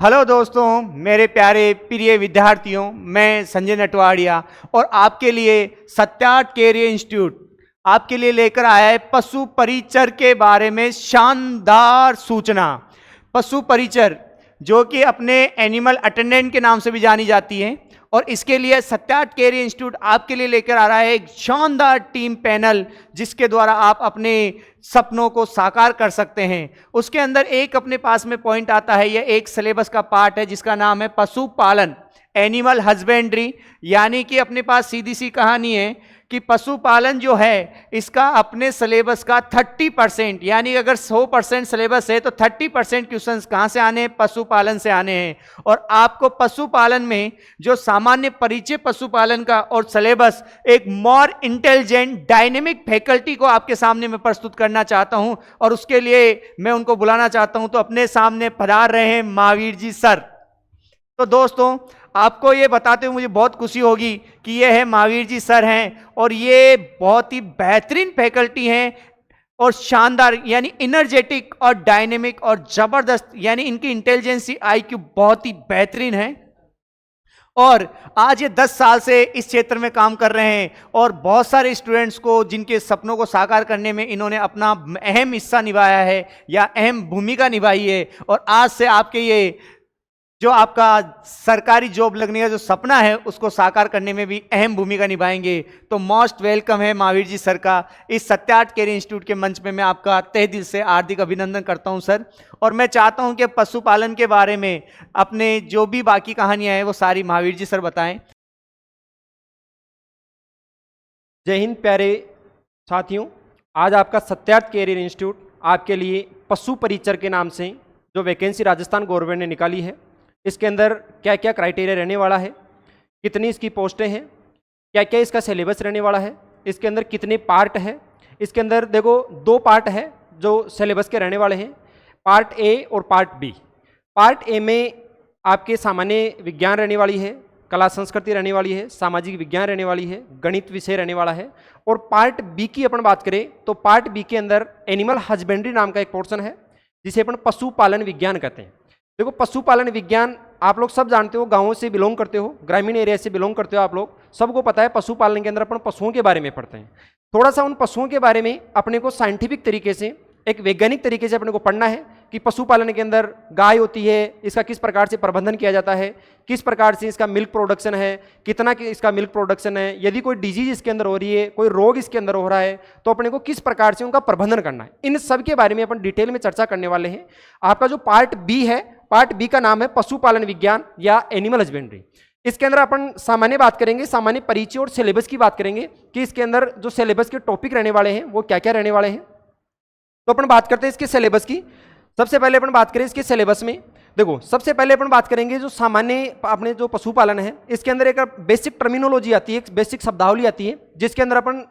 Hello दोस्तों, मेरे प्यारे प्रिय विद्यार्थियों, मैं संजय नटवाड़िया और आपके लिए सत्यार्थ कैरियर इंस्टीट्यूट आपके लिए लेकर आया है पशु परिचर के बारे में शानदार सूचना। पशु परिचर जो कि अपने एनिमल अटेंडेंट के नाम से भी जानी जाती है, और इसके लिए सत्यार्थ कैरियर इंस्टीट्यूट आपके लिए लेकर आ रहा है एक शानदार टीम पैनल, जिसके द्वारा आप अपने सपनों को साकार कर सकते हैं। उसके अंदर एक अपने पास में पॉइंट आता है, यह एक सिलेबस का पार्ट है जिसका नाम है पशुपालन, एनिमल हस्बेंड्री। यानी कि अपने पास सीधी सी कहानी है कि पशुपालन जो है इसका अपने सिलेबस का 30%, यानी अगर 100% सिलेबस है तो 30% क्वेश्चंस कहां से आने हैं? पशुपालन से आने हैं। और आपको पशुपालन में जो सामान्य परिचय पशुपालन का और सिलेबस एक मोर इंटेलिजेंट डायनेमिक फैकल्टी को आपके सामने मैं प्रस्तुत करना चाहता हूं, और उसके लिए मैं उनको बुलाना चाहता हूं। तो अपने सामने पधार रहे हैं महावीर जी सर। तो दोस्तों, आपको ये बताते हुए मुझे बहुत खुशी होगी कि ये है महावीर जी सर हैं, और ये बहुत ही बेहतरीन फैकल्टी हैं और शानदार, यानी इनर्जेटिक और डायनेमिक और जबरदस्त, यानी इनकी इंटेलिजेंसी आईक्यू बहुत ही बेहतरीन है। और आज ये 10 साल से इस क्षेत्र में काम कर रहे हैं, और बहुत सारे स्टूडेंट्स को जिनके सपनों को साकार करने में इन्होंने अपना अहम हिस्सा निभाया है या अहम भूमिका निभाई है। और आज से आपके ये जो आपका सरकारी जॉब लगने का जो सपना है उसको साकार करने में भी अहम भूमिका निभाएंगे। तो मोस्ट वेलकम है महावीर जी सर का इस सत्यार्थ कैरियर इंस्टीट्यूट के मंच पे। मैं आपका तहे दिल से हार्दिक अभिनंदन करता हूं सर, और मैं चाहता हूं कि पशुपालन के बारे में अपने जो भी बाकी कहानियां हैं वो सारी महावीर जी सर बताएं। जय हिंद प्यारे साथियों, आज आपका सत्यार्थ कैरियर इंस्टीट्यूट आपके लिए पशु परिचर के नाम से जो वैकेंसी राजस्थान गवर्नमेंट ने निकाली है, इसके अंदर क्या क्या क्राइटेरिया रहने वाला है, कितनी इसकी पोस्टें हैं, क्या क्या इसका सिलेबस रहने वाला है, इसके अंदर कितने पार्ट है। इसके अंदर देखो 2 पार्ट है जो सिलेबस के रहने वाले हैं, पार्ट ए और पार्ट बी। पार्ट ए में आपके सामान्य विज्ञान रहने वाली है, कला संस्कृति रहने वाली है, सामाजिक विज्ञान रहने वाली है, गणित विषय रहने वाला है। और पार्ट बी की अपन बात करें तो पार्ट बी के अंदर एनिमल हस्बेंड्री नाम का एक पोर्शन है जिसे अपन पशुपालन विज्ञान कहते हैं। देखो, पशुपालन विज्ञान आप लोग सब जानते हो, गांवों से बिलोंग करते हो, ग्रामीण एरिया से बिलोंग करते हो, आप लोग सबको पता है पशुपालन के अंदर अपन पशुओं के बारे में पढ़ते हैं। थोड़ा सा उन पशुओं के बारे में अपने को साइंटिफिक तरीके से, एक वैज्ञानिक तरीके से अपने को पढ़ना है कि पशुपालन के अंदर गाय होती है, इसका किस प्रकार से प्रबंधन किया जाता है, किस प्रकार से इसका मिल्क प्रोडक्शन है, कितना इसका मिल्क प्रोडक्शन है, यदि कोई डिजीज इसके अंदर हो रही है, कोई रोग इसके अंदर हो रहा है तो अपने को किस प्रकार से उनका प्रबंधन करना है, इन सब के बारे में अपन डिटेल में चर्चा करने वाले हैं। आपका जो पार्ट बी है, पार्ट बी का नाम है पशुपालन विज्ञान या एनिमल हस्बेंड्री। इसके अंदर अपन सामान्य बात करेंगे, सामान्य परिचय और सिलेबस की बात करेंगे कि इसके अंदर जो सिलेबस के टॉपिक रहने वाले हैं वो क्या क्या रहने वाले हैं। तो अपन बात करते हैं इसके सिलेबस की। सबसे पहले अपन बात करें इसके सिलेबस में, देखो सबसे पहले अपन बात करेंगे जो सामान्य अपने जो पशुपालन है, इसके अंदर एक बेसिक टर्मिनोलॉजी आती है, एक बेसिक शब्दावली आती है जिसके अंदर अपन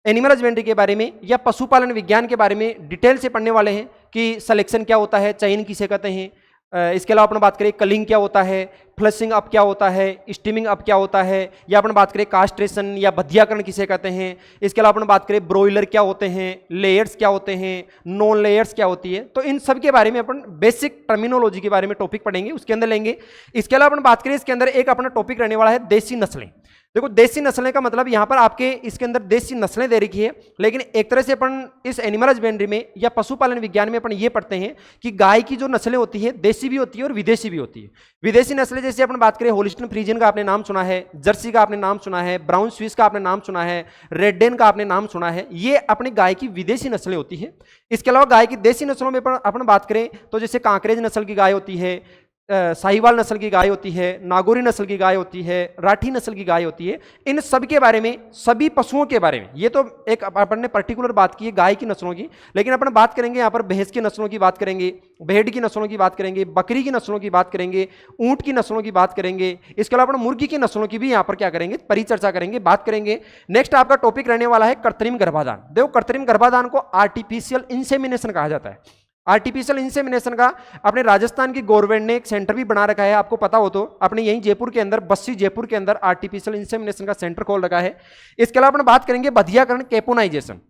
एनिमल हस्बेंड्री के बारे में या पशुपालन विज्ञान के बारे में डिटेल से पढ़ने वाले हैं कि सिलेक्शन क्या होता है, चयन किसे कहते हैं। इसके अलावा अपन बात करें कलिंग क्या होता है, फ्लशिंग अप क्या होता है, स्टीमिंग अप क्या होता है, या अपन बात करें कास्ट्रेशन या बधियाकरण किसे कहते हैं। इसके अलावा अपन बात करें ब्रोइलर क्या होते हैं, लेयर्स क्या होते हैं, नॉन लेयर्स क्या होती है। तो इन सब के बारे में अपन बेसिक टर्मिनोलॉजी के बारे में टॉपिक पढ़ेंगे, उसके अंदर लेंगे। इसके अलावा अपन बात करें इसके अंदर एक अपना टॉपिक रहने वाला है देसी नस्लें। देखो, देसी नस्लें का मतलब यहाँ पर आपके इसके अंदर देसी नस्लें दे रखी है, लेकिन एक तरह से अपन इस एनिमल हस्बेंड्री में या पशुपालन विज्ञान में अपन ये पढ़ते हैं कि गाय की जो नस्लें होती है देसी भी होती है और विदेशी भी होती है। विदेशी नस्लें जैसे अपन बात करें होलिस्टीन फ्रीजियन का आपने नाम सुना है, जर्सी का आपने नाम सुना है, ब्राउन स्विस का आपने नाम सुना है, रेड डेन का आपने नाम सुना है, ये अपनी गाय की विदेशी नस्लें होती है। इसके अलावा गाय की देसी नस्लों में अपन बात करें तो जैसे कांकरेज नस्ल की गाय होती है, साहिवाल नस्ल की गाय होती है, नागौरी नस्ल की गाय होती है, राठी नस्ल की गाय होती है। इन सब के बारे में, सभी पशुओं के बारे में, ये तो एक अपन ने पर्टिकुलर बात की है गाय की नस्लों की, लेकिन अपन बात करेंगे यहाँ पर भैंस की नस्लों की बात करेंगे, भेड़ की नस्लों की बात करेंगे, बकरी की नस्लों की बात करेंगे, ऊंट की नस्लों की बात करेंगे। इसके अलावा अपन मुर्गी की नस्लों की भी यहाँ पर क्या करेंगे, परिचर्चा करेंगे, बात करेंगे। नेक्स्ट आपका टॉपिक रहने वाला है कृत्रिम गर्भाधान। देखो, कृत्रिम गर्भाधान को आर्टिफिशियल इंसेमिनेशन कहा जाता है। आर्टिफिशियल इंसेमिनेशन का अपने राजस्थान की गवर्नमेंट ने एक सेंटर भी बना रखा है, आपको पता हो तो, अपने यहीं जयपुर के अंदर, बस्सी जयपुर के अंदर आर्टिफिशियल इंसेमिनेशन का सेंटर खोल रखा है। इसके अलावा अपन बात करेंगे बधियाकरण, कैपोनाइजेशन।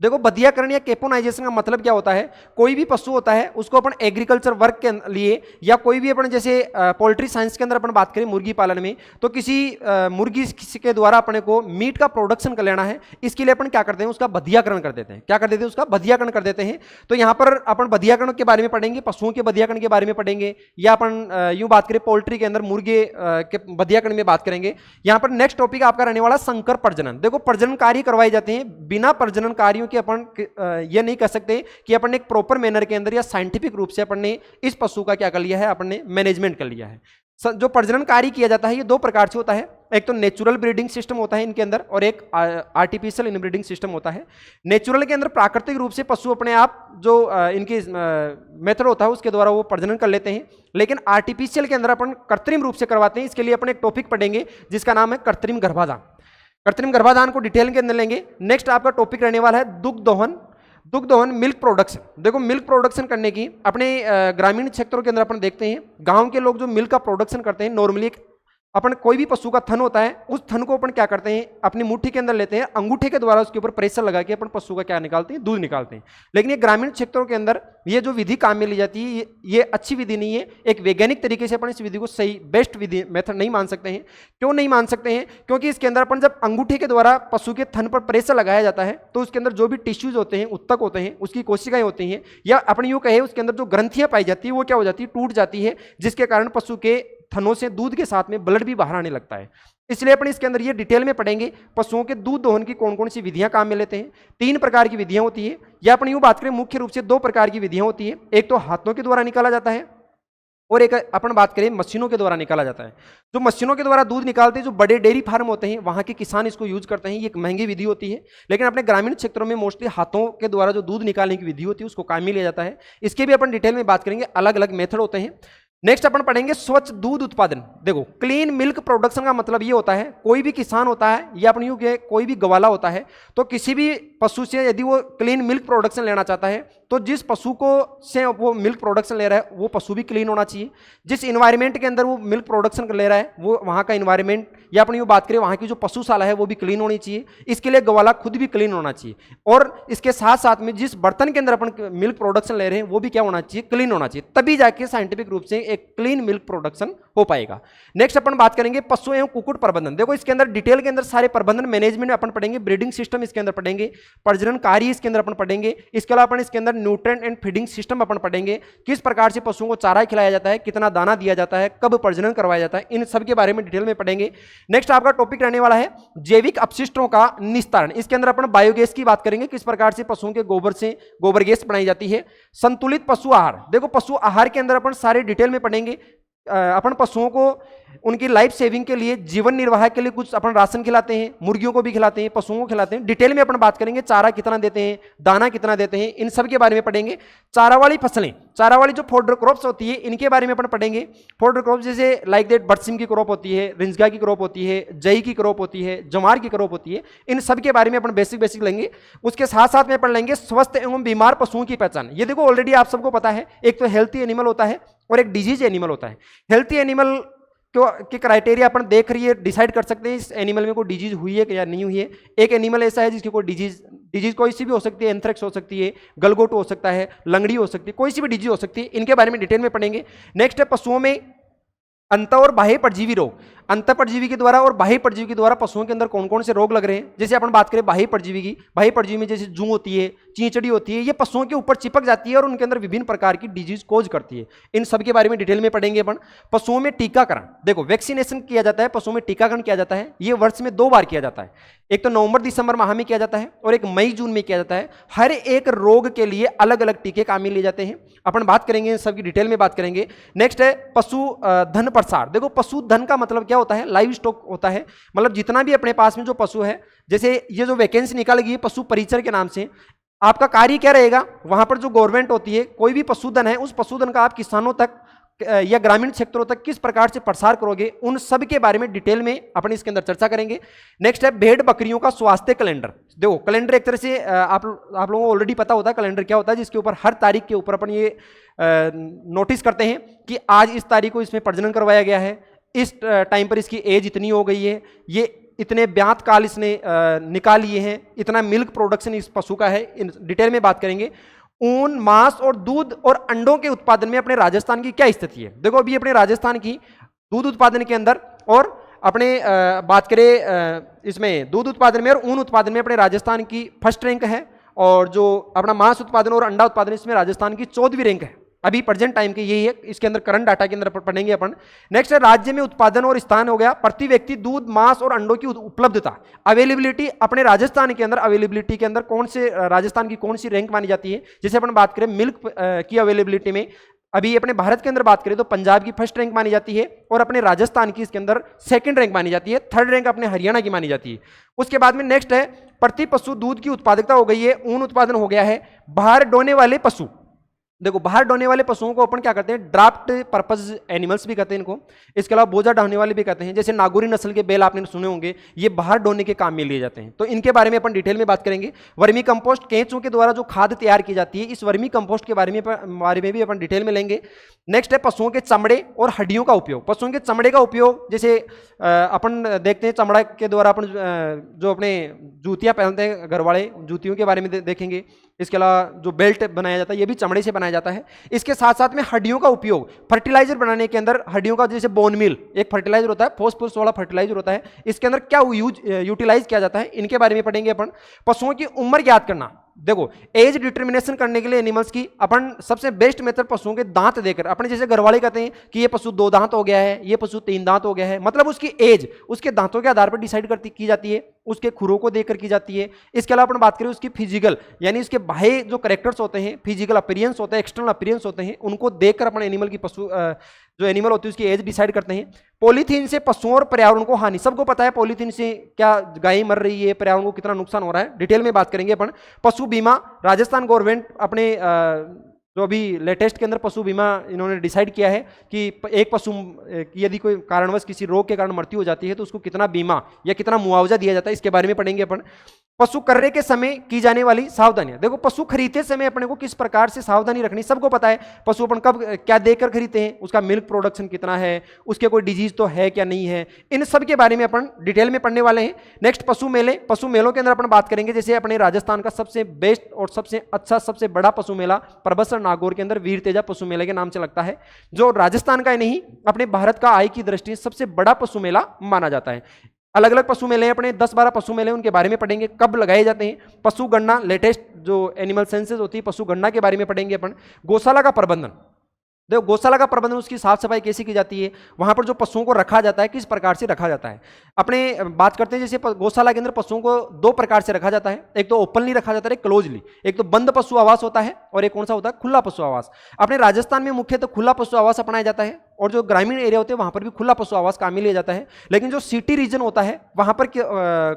देखो बधियाकरण या केपोनाइजेशन का मतलब क्या होता है, कोई भी पशु होता है उसको अपन एग्रीकल्चर वर्क के लिए या कोई भी अपन जैसे पोल्ट्री साइंस के अंदर अपन बात करें मुर्गी पालन में, तो किसी मुर्गी के द्वारा अपने को मीट का प्रोडक्शन कर लेना है, इसके लिए अपन क्या करते हैं, उसका बधियाकरण कर देते हैं। क्या कर देते हैं, उसका बधियाकरण कर देते हैं। तो यहाँ पर अपन बधियाकरण के बारे में पढ़ेंगे, पशुओं के बधियाकरण के बारे में पढ़ेंगे, या अपन यूं बात करें पोल्ट्री के अंदर मुर्गे के बधियाकरण में बात करेंगे। यहाँ पर नेक्स्ट टॉपिक आपका रहने वाला संकर प्रजनन। देखो प्रजनन कार्य करवाए जाते हैं, बिना प्रजनन कार्यों कि अपन ये नहीं कह सकते कि अपन ने एक प्रॉपर मैनर के अंदर या साइंटिफिक रूप से अपन ने इस पशु का क्या कर लिया है, अपन ने मैनेजमेंट कर लिया है। जो प्रजनन कार्य किया जाता है ये दो प्रकार से होता है, एक तो नेचुरल ब्रीडिंग सिस्टम होता है इनके अंदर, और एक आर्टिफिशियल इनब्रीडिंग सिस्टम होता है। नेचुरल के अंदर प्राकृतिक रूप से पशु अपने आप जो इनकी मेथड होता है उसके द्वारा वो प्रजनन कर लेते हैं, लेकिन आर्टिफिशियल के अंदर अपन कृत्रिम रूप से करवाते हैं। इसके लिए अपन एक टॉपिक पढ़ेंगे जिसका नाम है कृत्रिम गर्भाधान। कृत्रिम गर्भाधान को डिटेल के अंदर लेंगे। नेक्स्ट आपका टॉपिक रहने वाला है दुग्ध दोहन। दुग्ध दोहन मिल्क प्रोडक्शन। देखो मिल्क प्रोडक्शन करने की अपने ग्रामीण क्षेत्रों के अंदर अपन देखते हैं, गांव के लोग जो मिल्क का प्रोडक्शन करते हैं, नॉर्मली अपन कोई भी पशु का थन होता है, उस थन को अपन क्या करते हैं, अपनी मुट्ठी के अंदर लेते हैं, अंगूठे के द्वारा उसके ऊपर प्रेशर लगा के अपन पशु का क्या निकालते हैं, दूध निकालते हैं। लेकिन ये ग्रामीण क्षेत्रों के अंदर ये जो विधि काम में ली जाती है ये अच्छी विधि नहीं है। एक वैज्ञानिक तरीके से अपन इस विधि को सही बेस्ट विधि मेथड नहीं मान सकते हैं। क्यों नहीं मान सकते हैं? क्योंकि इसके अंदर अपन जब अंगूठे के द्वारा पशु के थन पर प्रेशर लगाया जाता है तो उसके अंदर जो भी टिश्यूज होते हैं, उत्तक होते हैं, उसकी कोशिकाएं होती हैं, या अपन यूँ कहे उसके अंदर जो ग्रंथियां पाई जाती है वो क्या हो जाती है, टूट जाती है, जिसके कारण पशु के थनों से दूध के साथ में ब्लड भी बाहर आने लगता है। इसलिए अपन इसके अंदर ये डिटेल में पढ़ेंगे पशुओं के दूध दोहन की कौन कौन सी विधियां काम में लेते हैं। 3 प्रकार की विधियां होती है, या अपन यूं बात करें मुख्य रूप से 2 प्रकार की विधियां होती है। एक तो हाथों के द्वारा निकाला जाता है और एक अपन बात करें मशीनों के द्वारा निकाला जाता है। जो मशीनों के द्वारा दूध निकालते हैं, जो बड़े डेयरी फार्म होते हैं वहां के किसान इसको यूज करते हैं, ये एक महंगी विधि होती है। लेकिन अपने ग्रामीण क्षेत्रों में मोस्टली हाथों के द्वारा जो दूध निकालने की विधि होती है उसको काम में लिया जाता है। इसके भी अपन डिटेल में बात करेंगे, अलग अलग मेथड होते हैं। नेक्स्ट अपन पढ़ेंगे स्वच्छ दूध उत्पादन। देखो क्लीन मिल्क प्रोडक्शन का मतलब ये होता है, कोई भी किसान होता है या अपन यूं कहें कोई भी गवाला होता है, तो किसी भी पशु से यदि वो क्लीन मिल्क प्रोडक्शन लेना चाहता है तो जिस पशु को से वो मिल्क प्रोडक्शन ले रहा है वो पशु भी क्लीन होना चाहिए। जिस इन्वायरमेंट के अंदर वो मिल्क प्रोडक्शन ले रहा है वो वहाँ का इन्वायरमेंट, या अपन यूँ बात करें वहाँ की जो पशुशाला है वो भी क्लीन होनी चाहिए। इसके लिए गवाला खुद भी क्लीन होना चाहिए, और इसके साथ साथ में जिस बर्तन के अंदर अपन मिल्क प्रोडक्शन ले रहे हैं वो भी क्या होना चाहिए, क्लीन होना चाहिए, तभी जाके साइंटिफिक रूप से एक क्लीन मिल्क प्रोडक्शन हो पाएगा। नेक्स्ट अपन बात करेंगे पशु एवं कुक्कुट प्रबंधन। देखो इसके अंदर डिटेल के अंदर सारे प्रबंधन मैनेजमेंट अपन पढ़ेंगे, ब्रीडिंग सिस्टम इसके अंदर पढ़ेंगे, प्रजनन कार्य इसके अंदर अपन पढ़ेंगे, इसके अलावा अपन इसके अंदर न्यूट्रिएंट एंड फीडिंग सिस्टम अपन पढ़ेंगे, किस प्रकार से पशुओं को चारा खिलाया जाता है, कितना दाना दिया जाता है, कब प्रजनन करवाया जाता है, इन सब के बारे में डिटेल में पढ़ेंगे। नेक्स्ट आपका टॉपिक रहने वाला है जैविक अपशिष्टों का निस्तारण। इसके अंदर अपन बायोगैस की बात करेंगे, किस प्रकार से पशुओं के गोबर से गोबर गैस बनाई जाती है। संतुलित पशु आहार। देखो पशु आहार के अंदर अपन सारे डिटेल में पढ़ेंगे। अपन पशुओं को उनकी लाइफ सेविंग के लिए, जीवन निर्वाह के लिए कुछ अपन राशन खिलाते हैं, मुर्गियों को भी खिलाते हैं, पशुओं को खिलाते हैं। डिटेल में अपन बात करेंगे चारा कितना देते हैं, दाना कितना देते हैं, इन सब के बारे में पढ़ेंगे। चारा वाली फसलें, चारा वाली जो फोडर क्रॉप्स होती है इनके बारे में अपन पढ़ेंगे। फोडर क्रॉप जैसे लाइक दैट बरसिम की क्रॉप होती है, रिंजगा की क्रॉप होती है, जई की क्रॉप होती है, जमार की क्रॉप होती है, इन सब के बारे में अपन बेसिक लेंगे। उसके साथ साथ में पढ़ लेंगे स्वस्थ एवं बीमार पशुओं की पहचान। ये देखो ऑलरेडी आप सबको पता है, एक तो हेल्थी एनिमल होता है और एक डिजीज एनिमल होता है। हेल्थी एनिमल के क्राइटेरिया अपन देख रही है, डिसाइड कर सकते हैं इस एनिमल में कोई डिजीज हुई है या नहीं हुई है। एक एनिमल ऐसा है जिसकी कोई डिजीज कोई सी भी हो सकती है, एंथ्रेक्स हो सकती है, गलगोटो हो सकता है, लंगड़ी हो सकती है, कोई सी भी डिजीज हो सकती है। इनके बारे में डिटेल में पढ़ेंगे। नेक्स्ट है पशुओं में अंत और बाह्य परजीवी रोग। अंत परजीवी के द्वारा और बाह्य परजीवी के द्वारा पशुओं के अंदर कौन कौन से रोग लग रहे हैं। जैसे अपन बात करें बाह्य परजीवी की, बाह्य परजीवी में जैसे जूं होती है, चींचड़ी होती है, ये पशुओं के ऊपर चिपक जाती है और उनके अंदर विभिन्न प्रकार की डिजीज कोज करती है। इन सब के बारे में डिटेल में पढ़ेंगे अपन। पशुओं में टीकाकरण। देखो वैक्सीनेशन किया जाता है, पशुओं में टीकाकरण किया जाता है। ये वर्ष में 2 बार किया जाता है, एक तो नवंबर दिसंबर माह में किया जाता है और एक मई जून में किया जाता है। हर एक रोग के लिए अलग अलग टीके काम में लिए जाते हैं। अपन बात करेंगे, इन सब की डिटेल में बात करेंगे। नेक्स्ट है पशु धन प्रसार। देखो पशु धन का मतलब क्या होता है, लाइव स्टॉक होता है, मतलब जितना भी अपने पास में जो पशु है, जैसे ये जो वैकेंसी निकाल गई है पशु परिचर के नाम से, आपका कार्य क्या रहेगा, वहां पर जो गवर्नमेंट होती है, कोई भी पशुधन है, उस पशुधन का आप किसानों तक या ग्रामीण क्षेत्रों तक किस प्रकार से प्रसार करोगे, उन सब के बारे में डिटेल में अपन इसके अंदर चर्चा करेंगे। नेक्स्ट है भेड़ बकरियों का स्वास्थ्य कैलेंडर। देखो कैलेंडर एक तरह से आप लोगों को ऑलरेडी पता होता है कैलेंडर क्या होता है, जिसके ऊपर हर तारीख के ऊपर अपन ये नोटिस करते हैं कि आज इस तारीख को इसमें प्रजनन करवाया गया है, इस टाइम पर इसकी एज इतनी हो गई है, ये इतने ब्यात काल इसने निकाल लिए हैं, इतना मिल्क प्रोडक्शन इस पशु का है, इन डिटेल में बात करेंगे। ऊन, मांस और दूध और अंडों के उत्पादन में अपने राजस्थान की क्या स्थिति है। देखो अभी अपने राजस्थान की दूध उत्पादन के अंदर और अपने बात करें इसमें दूध उत्पादन में और ऊन उत्पादन में अपने राजस्थान की फर्स्ट रैंक है, और जो अपना मांस उत्पादन और अंडा उत्पादन इसमें राजस्थान की 14वीं रैंक है। अभी प्रेजेंट टाइम की यही है, इसके अंदर करंट डाटा के अंदर पढ़ेंगे अपन। नेक्स्ट है राज्य में उत्पादन और स्थान हो गया, प्रति व्यक्ति दूध, मांस और अंडों की उपलब्धता, अवेलेबिलिटी। अपने राजस्थान के अंदर अवेलेबिलिटी के अंदर कौन से राजस्थान की कौन सी रैंक मानी जाती है। जैसे अपन बात करें मिल्क की अवेलेबिलिटी में, अभी अपने भारत के अंदर बात करें तो पंजाब की फर्स्ट रैंक मानी जाती है और अपने राजस्थान की इसके अंदर सेकंड रैंक मानी जाती है, थर्ड रैंक अपने हरियाणा की मानी जाती है। उसके बाद में नेक्स्ट है प्रति पशु दूध की उत्पादकता हो गई है, ऊन उत्पादन हो गया है। बाहर डोने वाले पशु, देखो बाहर डोने वाले पशुओं को अपन क्या करते हैं, ड्राफ्ट पर्पज एनिमल्स भी कहते हैं इनको, इसके अलावा बोझा ढोने वाले भी कहते हैं। जैसे नागौरी नस्ल के बैल आपने सुने होंगे, ये बाहर डोने के काम में लिए जाते हैं, तो इनके बारे में अपन डिटेल में बात करेंगे। वर्मी कंपोस्ट, केंचुओं के द्वारा जो खाद तैयार की जाती है, इस वर्मी कंपोस्ट के बारे में भी अपन डिटेल में लेंगे। नेक्स्ट है पशुओं के चमड़े और हड्डियों का उपयोग। पशुओं के चमड़े का उपयोग, जैसे अपन देखते हैं चमड़ा के द्वारा अपन जो अपने जूतियां पहनते हैं घर वाले, जूतियों के बारे में देखेंगे। इसके अलावा जो बेल्ट बनाया जाता है ये भी चमड़े से बनाया जाता है। इसके साथ साथ में हड्डियों का उपयोग फर्टिलाइजर बनाने के अंदर, हड्डियों का जैसे बोन मिल एक फर्टिलाइजर होता है, फॉस्फोरस वाला फर्टिलाइजर होता है, इसके अंदर क्या यूटिलाइज किया जाता है, इनके बारे में पढ़ेंगे अपन। पशुओं की उम्र ज्ञात करना, देखो एज डिटर्मिनेशन करने के लिए एनिमल्स की अपन सबसे बेस्ट मेथड पशुओं के दांत देकर, अपने जैसे घरवाले कहते हैं कि ये पशु 2 दांत हो गया है, ये पशु 3 दांत हो गया है, मतलब उसकी एज उसके दांतों के आधार पर डिसाइड की जाती है, उसके खुरों को देखकर की जाती है। इसके अलावा अपन बात करें उसकी फिजिकल, यानी उसके बाह्य जो कैरेक्टर्स होते हैं, फिजिकल अपीयरेंस होता है, एक्सटर्नल अपीयरेंस होते हैं, उनको देखकर अपन एनिमल की पशु जो एनिमल होती है उसकी एज डिसाइड करते हैं। पॉलीथीन से पशुओं और पर्यावरण को हानि, सबको पता है पॉलीथीन से क्या गाय मर रही है, पर्यावरण को कितना नुकसान हो रहा है, डिटेल में बात करेंगे अपन। पशु बीमा, राजस्थान गवर्नमेंट अपने जो अभी लेटेस्ट के अंदर पशु बीमा इन्होंने डिसाइड किया है कि एक पशु की यदि कोई कारणवश किसी रोग के कारण मृत्यु हो जाती है तो उसको कितना बीमा या कितना मुआवजा दिया जाता है, इसके बारे में पढ़ेंगे अपन। पशु करने के समय की जाने वाली सावधानियां, देखो पशु खरीदते समय अपने को किस प्रकार से सावधानी रखनी, सबको पता है पशु अपन कब क्या देकर खरीदते हैं, उसका मिल्क प्रोडक्शन कितना है, उसके कोई डिजीज तो है क्या नहीं है, इन सब के बारे में अपन डिटेल में पढ़ने वाले हैं। नेक्स्ट पशु मेले, पशु मेलों के अंदर अपन बात करेंगे। जैसे अपने राजस्थान का सबसे बेस्ट और सबसे अच्छा सबसे बड़ा पशु मेला परबतसर नागौर के अंदर वीर तेजा पशु मेले के नाम से लगता है, जो राजस्थान का ही नहीं अपने भारत का आय की दृष्टि से सबसे बड़ा पशु मेला माना जाता है। अलग अलग पशु मेले हैं अपने 10-12 पशु मेले, उनके बारे में पढ़ेंगे, कब लगाए जाते हैं। पशु गणना, लेटेस्ट जो एनिमल सेंसस होती है पशु गणना के बारे में पढ़ेंगे अपन। गौशाला का प्रबंधन, देखो गौशाला का प्रबंधन, उसकी साफ सफाई कैसे की जाती है, वहां पर जो पशुओं को रखा जाता है किस प्रकार से रखा जाता है। अपने बात करते हैं जैसे गौशाला के अंदर पशुओं को 2 प्रकार से रखा जाता है, एक तो ओपनली रखा जाता है, एक क्लोजली। एक तो बंद पशु आवास होता है और एक कौन सा होता है, खुला पशु आवास। अपने राजस्थान में मुख्यतः खुला पशु आवास अपनाया जाता है और जो ग्रामीण एरिया होते हैं वहां पर भी खुला पशु आवास काम में लिया जाता है। लेकिन जो सिटी रीजन होता है वहां पर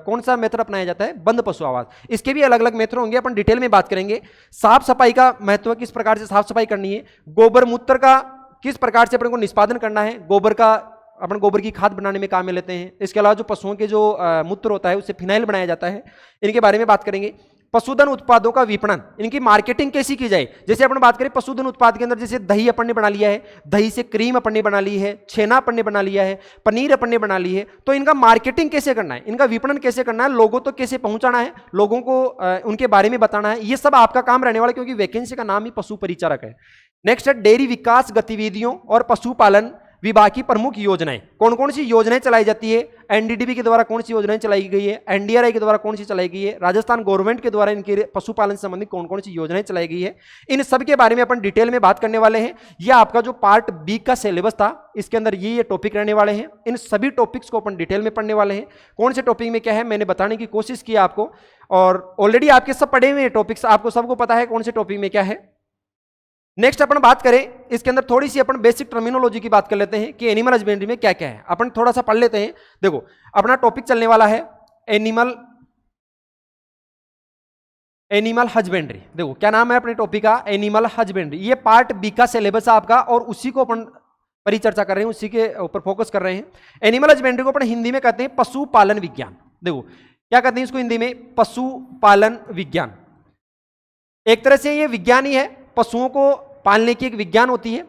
कौन सा मेथड अपनाया जाता है, बंद पशु आवास। इसके भी अलग अलग मेथड होंगे, अपन डिटेल में बात करेंगे। साफ सफाई का महत्व, किस प्रकार से साफ सफाई करनी है। गोबर मूत्र का किस प्रकार से अपन को निष्पादन करना है, गोबर का अपन गोबर की खाद बनाने में काम में लेते हैं। इसके अलावा जो पशुओं के जो मूत्र होता है उससे फिनाइल बनाया जाता है, इनके बारे में बात करेंगे। पशुधन उत्पादों का विपणन, इनकी मार्केटिंग कैसी की जाए। जैसे अपन बात करें पशुधन उत्पाद के अंदर, जैसे दही अपन ने बना लिया है, दही से क्रीम अपन ने बना ली है, छेना अपन ने बना लिया है, पनीर अपन ने बना ली है, तो इनका मार्केटिंग कैसे करना है, इनका विपणन कैसे करना है, लोगों तक कैसे पहुंचाना है, लोगों को उनके बारे में बताना है, ये सब आपका काम रहने वाला है, क्योंकि वैकेंसी का नाम ही पशु परिचारक है। नेक्स्ट है डेयरी विकास गतिविधियों और पशुपालन विभाग की प्रमुख योजनाएं, कौन कौन सी योजनाएं चलाई जाती है। एनडीडीबी के द्वारा कौन सी योजनाएं चलाई गई है, एनडीआरआई के द्वारा कौन सी चलाई गई है, राजस्थान गवर्नमेंट के द्वारा इनके पशुपालन से संबंधित कौन कौन सी योजनाएं चलाई गई है, इन सब के बारे में अपन डिटेल में बात करने वाले हैं। यह आपका जो पार्ट बी का सिलेबस था, इसके अंदर ये टॉपिक रहने वाले हैं। इन सभी टॉपिक्स को अपन डिटेल में पढ़ने वाले हैं। कौन से टॉपिक में क्या है मैंने बताने की कोशिश की आपको, और ऑलरेडी आपके सब पढ़े हुए टॉपिक्स, आपको सबको पता है कौन से टॉपिक में क्या है। नेक्स्ट अपन बात करें, इसके अंदर थोड़ी सी अपन बेसिक टर्मिनोलॉजी की बात कर लेते हैं कि एनिमल हस्बेंड्री में क्या क्या है, अपन थोड़ा सा पढ़ लेते हैं। देखो अपना टॉपिक चलने वाला है एनिमल हस्बेंड्री। देखो क्या नाम है अपने टॉपिक का, एनिमल हस्बेंड्री। ये पार्ट बी का सिलेबस है आपका और उसी को अपन परिचर्चा कर रहे हैं, उसी के ऊपर फोकस कर रहे हैं। एनिमल हस्बेंड्री को अपन हिंदी में कहते हैं पशुपालन विज्ञान। देखो क्या कहते हैं इसको हिंदी में, पशुपालन विज्ञान। एक तरह से ये विज्ञान ही है, पशुओं को पालने की एक विज्ञान होती है।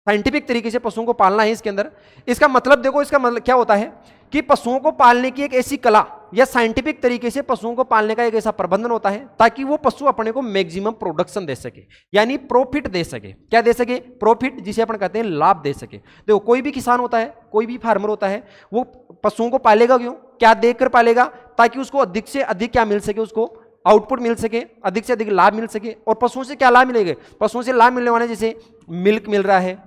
साइंटिफिक तरीके से पशुओं को पालना है इसके अंदर। इसका मतलब देखो, इसका मतलब क्या होता है कि पशुओं को पालने की एक ऐसी कला या साइंटिफिक तरीके से पशुओं को पालने का एक ऐसा प्रबंधन होता है ताकि वो पशु अपने को मैक्सिमम प्रोडक्शन दे सके, यानी प्रॉफिट दे सके। क्या दे सके? प्रॉफिट, जिसे अपन कहते हैं लाभ दे सके। देखो, कोई भी किसान होता है, कोई भी फार्मर होता है, वो पशुओं को पालेगा क्यों? क्या देखकर पालेगा? ताकि उसको अधिक से अधिक क्या मिल सके, उसको आउटपुट मिल सके, अधिक से अधिक लाभ मिल सके। और पशुओं से क्या लाभ मिलेगा? पशुओं से लाभ मिलने वाले जैसे मिल्क मिल रहा है,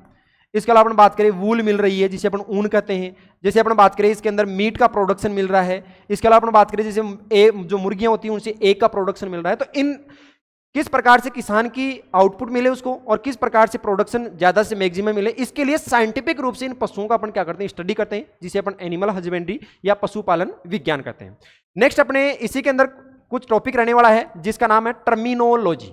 इसके अलावा अपन बात करें वूल मिल रही है जिसे अपन ऊन कहते हैं, जैसे अपन बात करें इसके अंदर मीट का प्रोडक्शन मिल रहा है, इसके अलावा अपन बात करें जैसे जो मुर्गियां होती हैं उनसे एग का प्रोडक्शन मिल रहा है। तो इन किस प्रकार से किसान की आउटपुट मिले उसको और किस प्रकार से प्रोडक्शन ज्यादा से मैक्सिमम मिले, इसके लिए साइंटिफिक रूप से इन पशुओं का अपन क्या करते हैं? स्टडी करते हैं, जिसे अपन एनिमल हस्बेंड्री या पशुपालन विज्ञान कहते हैं। नेक्स्ट अपने इसी के अंदर कुछ टॉपिक रहने वाला है जिसका नाम है टर्मिनोलॉजी।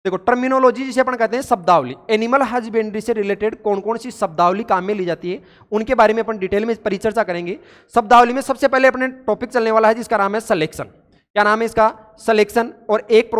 देखो, टर्मिनोलॉजी जिसे अपन कहते हैं शब्दावली। एनिमल हस्बेंड्री से रिलेटेड कौन कौन सी शब्दावली काम में ली जाती है उनके बारे में अपन डिटेल में परिचर्चा करेंगे। शब्दावली में सबसे पहले अपने टॉपिक चलने वाला है जिसका नाम है सिलेक्शन। क्या नाम है इसका? सिलेक्शन। और एक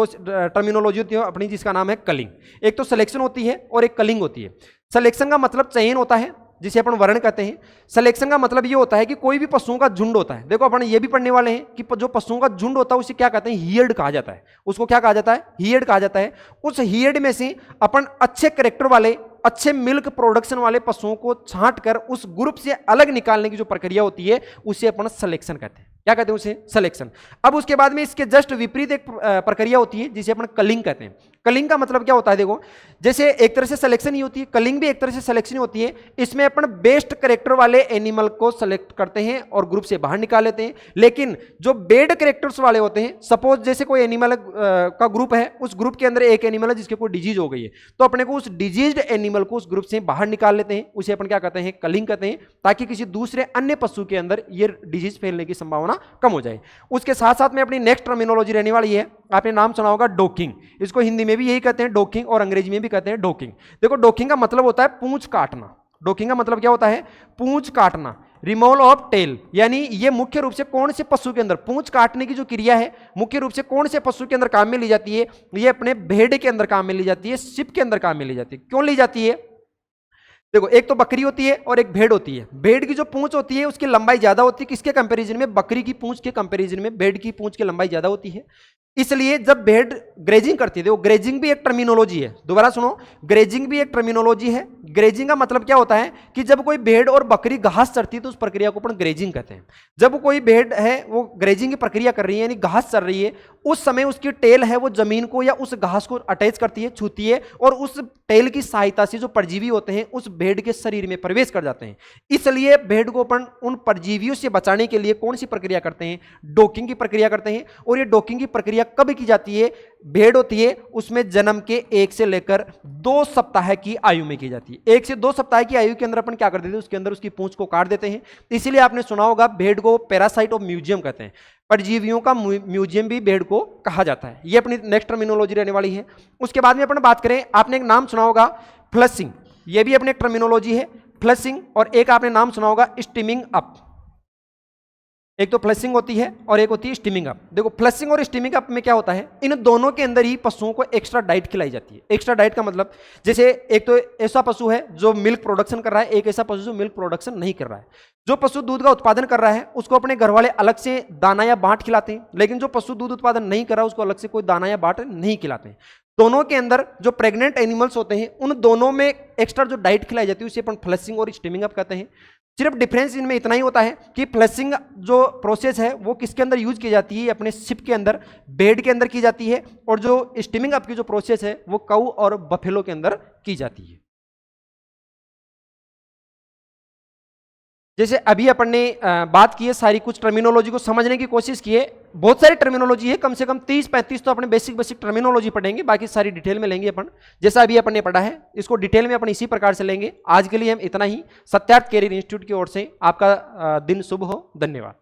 टर्मिनोलॉजी होती है अपनी जिसका नाम है कलिंग। एक तो सिलेक्शन होती है और एक कलिंग होती है। सिलेक्शन का मतलब चयन होता है जिसे अपन वर्ण कहते हैं। सिलेक्शन का मतलब ये होता है कि कोई भी पशुओं का झुंड होता है। देखो, अपन ये भी पढ़ने वाले हैं कि जो पशुओं का झुंड होता है उसे क्या कहते हैं? हियर्ड कहा जाता है। उसको क्या कहा जाता है? हियर्ड कहा जाता है। उस हियर्ड में से अपन अच्छे कैरेक्टर वाले, अच्छे मिल्क प्रोडक्शन वाले पशुओं को छांट कर उस ग्रुप से अलग निकालने की जो प्रक्रिया होती है उसे अपन सिलेक्शन कहते हैं। क्या कहते हैं? उसे सिलेक्शन। अब उसके बाद में इसके जस्ट विपरीत एक प्रक्रिया होती है जिसे अपन कलिंग कहते हैं। कलिंग का मतलब क्या होता है? देखो, जैसे एक तरह से सिलेक्शन ही होती है, कलिंग भी एक तरह से सिलेक्शन होती है। इसमें अपन बेस्ट कैरेक्टर वाले एनिमल को सेलेक्ट करते हैं और ग्रुप से बाहर निकाल लेते हैं। लेकिन जो बेड कैरेक्टर्स वाले होते हैं, सपोज जैसे कोई एनिमल का ग्रुप है, उस ग्रुप के अंदर एक एनिमल है जिसके कोई डिजीज हो गई है, तो अपने को उस डिजीज्ड एनिमल को उस ग्रुप से बाहर निकाल लेते हैं। उसे अपन क्या कहते हैं? कलिंग कहते हैं, ताकि किसी दूसरे अन्य पशु के अंदर ये डिजीज फैलने की संभावना कम हो जाए। उसके साथ साथ में अपनी नेक्स्ट टर्मिनोलॉजी रहने वाली है, आपने नाम सुना होगा डोकिंग। इसको हिंदी में भी यही कहते हैं डोकिंग और अंग्रेजी में भी कहते हैं डोकिंग। देखो, डोकिंग का मतलब होता है पूंछ काटना। डोकिंग का मतलब क्या होता है? पूंछ काटना। रिमूवल ऑफ टेल, यानी ये मुख्य रूप से कौन से पशु के अंदर पूंछ काटने की जो क्रिया है मुख्य रूप से कौन से पशु के अंदर काम में ली जाती है? ये अपने भेड़ के अंदर काम में ली जाती है, शिप के अंदर काम में ली जाती है। क्यों ली जाती है? देखो, एक तो बकरी होती है और एक भेड़ होती है। भेड़ की जो पूंछ होती है उसकी लंबाई ज्यादा होती है किसके कंपैरिजन में? बकरी की पूंछ के कंपैरिजन में भेड़ की पूंछ की लंबाई ज्यादा होती है। इसलिए जब भेड़ ग्रेजिंग करती है, देखो ग्रेजिंग भी एक टर्मिनोलॉजी है, दोबारा सुनो, ग्रेजिंग भी एक टर्मिनोलॉजी है। ग्रेजिंग का मतलब क्या होता है कि जब कोई भेड़ और बकरी घास चरती है तो उस प्रक्रिया को अपन ग्रेजिंग कहते हैं। जब कोई भेड़ है वो ग्रेजिंग की प्रक्रिया कर रही है, यानी घास चर रही है, उस समय उसकी टेल है वो जमीन को या उस घास को अटैच करती है, छूती है, और उस टेल की सहायता से जो परजीवी होते हैं उस भेड़ के शरीर में प्रवेश कर जाते हैं। इसलिए भेड़ को अपन उन परजीवियों से बचाने के लिए कौन सी प्रक्रिया करते हैं? डोकिंग की प्रक्रिया करते हैं। और ये डोकिंग की प्रक्रिया कब की जाती है? भेड़ होती है उसमें जन्म के 1 से लेकर 2 सप्ताह की आयु में की जाती है। 1 से 2 सप्ताह की आयु के अंदर अपन क्या कर देते हैं? उसके अंदर उसकी पूंछ को काट देते हैं। इसीलिए आपने सुना होगा भेड़ को पैरासाइट ऑफ म्यूजियम कहते हैं। परजीवियों का म्यूजियम भी भेड़ को कहा जाता है। ये अपनी नेक्स्ट टर्मिनोलॉजी रहने वाली है। उसके बाद में अपन बात करें, आपने एक नाम सुना होगा फ्लशिंग, ये भी अपनी एक टर्मिनोलॉजी है, फ्लशिंग। और एक आपने नाम सुना होगा स्टीमिंग अप। एक तो फ्लशिंग होती है और एक होती है स्टीमिंग अप। देखो, फ्लशिंग और स्टीमिंग अप में क्या होता है? इन दोनों के अंदर ही पशुओं को एक्स्ट्रा डाइट खिलाई जाती है। एक्स्ट्रा डाइट का मतलब, जैसे एक तो ऐसा पशु है जो मिल्क प्रोडक्शन कर रहा है, एक ऐसा पशु जो मिल्क प्रोडक्शन नहीं कर रहा है। जो पशु दूध का उत्पादन कर रहा है उसको अपने घर वाले अलग से दाना या बाट खिलाते हैं, लेकिन जो पशु दूध उत्पादन नहीं कर रहा उसको अलग से कोई दाना या बाट नहीं खिलाते हैं। दोनों के अंदर जो प्रेग्नेंट एनिमल्स होते हैं उन दोनों में एक्स्ट्रा जो डाइट खिलाई जाती है उसे अपन फ्लशिंग और स्टीमिंग अप कहते हैं। सिर्फ डिफरेंस इनमें इतना ही होता है कि फ्लशिंग जो प्रोसेस है वो किसके अंदर यूज की जाती है? अपने शिप के अंदर, भेड़ के अंदर की जाती है। और जो स्टीमिंग अप की जो प्रोसेस है वो काऊ और बफेलो के अंदर की जाती है। जैसे अभी अपन ने बात की है, सारी कुछ टर्मिनोलॉजी को समझने की कोशिश की है। बहुत सारी टर्मिनोलॉजी है, कम से कम 30-35 तो अपने बेसिक टर्मिनोलॉजी पढ़ेंगे, बाकी सारी डिटेल में लेंगे अपन। जैसा अभी अपन ने पढ़ा है इसको डिटेल में अपन इसी प्रकार से लेंगे। आज के लिए हम इतना ही। सत्यार्थ कैरियर इंस्टीट्यूट की ओर से आपका दिन शुभ हो। धन्यवाद।